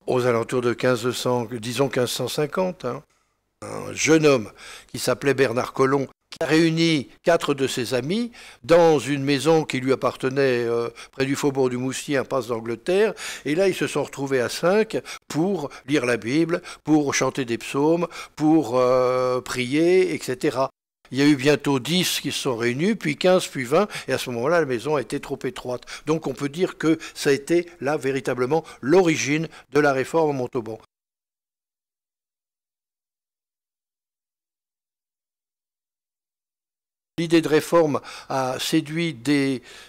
aux alentours de 1500, disons 1550, hein. Un jeune homme qui s'appelait Bernard Collomb, qui a réuni 4 de ses amis dans une maison qui lui appartenait près du faubourg du Moustier, impasse d'Angleterre. Et là, ils se sont retrouvés à 5 pour lire la Bible, pour chanter des psaumes, pour prier, etc. Il y a eu bientôt 10 qui se sont réunis, puis 15, puis 20, et à ce moment-là, la maison a été trop étroite. Donc on peut dire que ça a été là véritablement l'origine de la réforme à Montauban. L'idée de réforme a séduit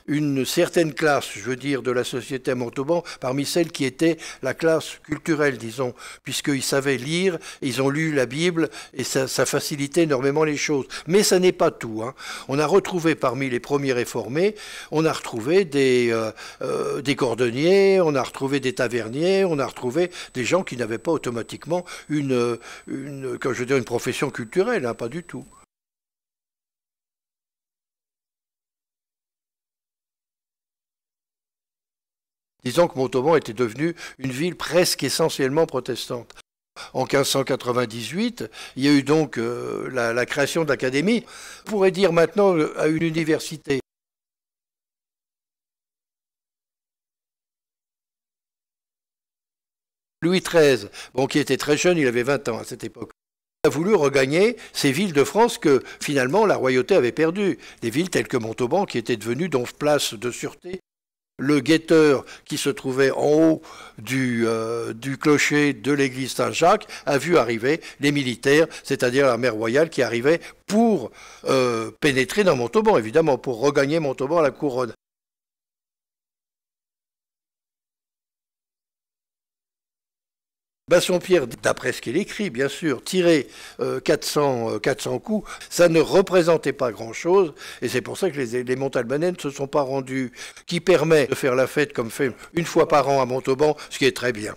une certaine classe, je veux dire, de la société à Montauban, parmi celles qui étaient la classe culturelle, disons, puisqu'ils savaient lire, ils ont lu la Bible, et ça facilitait énormément les choses. Mais ça n'est pas tout, hein. On a retrouvé parmi les premiers réformés, on a retrouvé des cordonniers, on a retrouvé des taverniers, on a retrouvé des gens qui n'avaient pas automatiquement une profession culturelle, hein, pas du tout. Disons que Montauban était devenue une ville presque essentiellement protestante. En 1598, il y a eu donc la création de l'académie. On pourrait dire maintenant à une université. Louis XIII, bon, qui était très jeune, il avait 20 ans à cette époque, a voulu regagner ces villes de France que finalement la royauté avait perdues. Des villes telles que Montauban qui étaient devenues donc place de sûreté. Le guetteur qui se trouvait en haut du clocher de l'église Saint-Jacques a vu arriver les militaires, c'est-à-dire l'armée royale qui arrivait pour pénétrer dans Montauban, évidemment, pour regagner Montauban à la couronne. Bassompierre, d'après ce qu'il écrit, bien sûr, tirer 400 coups, ça ne représentait pas grand-chose, et c'est pour ça que les Montalbanais ne se sont pas rendus, qui permet de faire la fête comme fait une fois par an à Montauban, ce qui est très bien.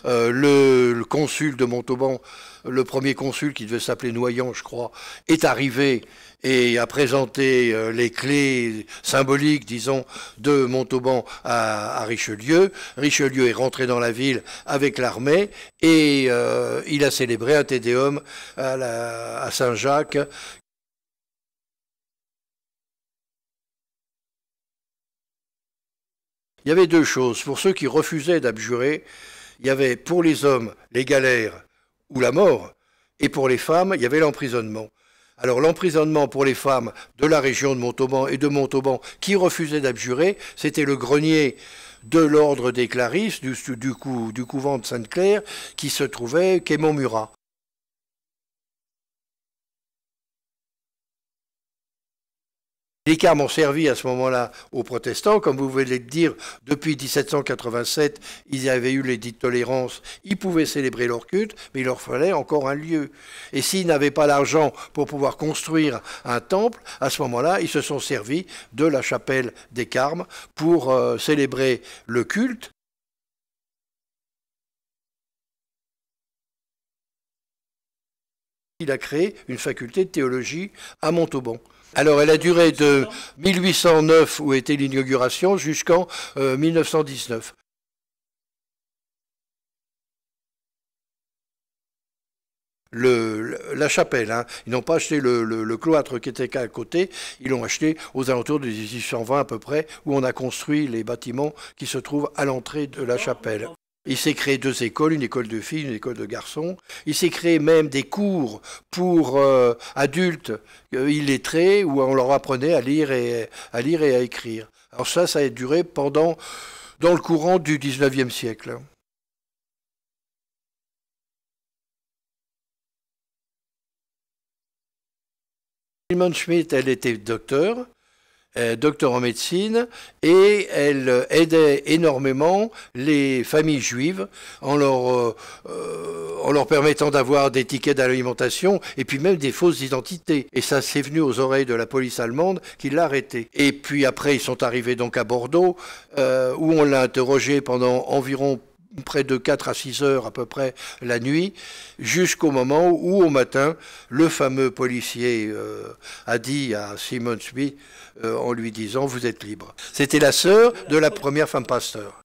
Le consul de Montauban, le premier consul qui devait s'appeler Noyant, je crois, est arrivé et a présenté les clés symboliques, disons, de Montauban à Richelieu. Richelieu est rentré dans la ville avec l'armée et il a célébré un Te Deum à Saint-Jacques. Il y avait deux choses. Pour ceux qui refusaient d'abjurer, il y avait pour les hommes les galères ou la mort, et pour les femmes, il y avait l'emprisonnement. Alors l'emprisonnement pour les femmes de la région de Montauban et de Montauban qui refusaient d'abjurer, c'était le grenier de l'ordre des Clarisses, du couvent de Sainte-Claire, qui se trouvait quai Montmurat. Les carmes ont servi à ce moment-là aux protestants. Comme vous venez de dire, depuis 1787, ils avaient eu l'édit de tolérance. Ils pouvaient célébrer leur culte, mais il leur fallait encore un lieu. Et s'ils n'avaient pas l'argent pour pouvoir construire un temple, à ce moment-là, ils se sont servis de la chapelle des Carmes pour célébrer le culte. Il a créé une faculté de théologie à Montauban. Alors, elle a duré de 1809, où était l'inauguration, jusqu'en 1919. La chapelle, hein. Ils n'ont pas acheté le cloître qui était à côté, ils l'ont acheté aux alentours de 1820 à peu près, où on a construit les bâtiments qui se trouvent à l'entrée de la chapelle. Il s'est créé deux écoles, une école de filles, une école de garçons. Il s'est créé même des cours pour adultes illettrés où on leur apprenait à lire et à écrire. Alors ça a duré dans le courant du 19e siècle. Hilman Schmidt, elle était docteur en médecine, et elle aidait énormément les familles juives en leur permettant d'avoir des tickets d'alimentation et puis même des fausses identités. Et ça s'est venu aux oreilles de la police allemande qui l'a arrêté. Et puis après, ils sont arrivés donc à Bordeaux, où on l'a interrogé pendant environ près de 4 à 6 heures à peu près la nuit, jusqu'au moment où, au matin, le fameux policier a dit à Simon Smith, en lui disant « Vous êtes libre ». C'était la sœur de la première femme pasteur.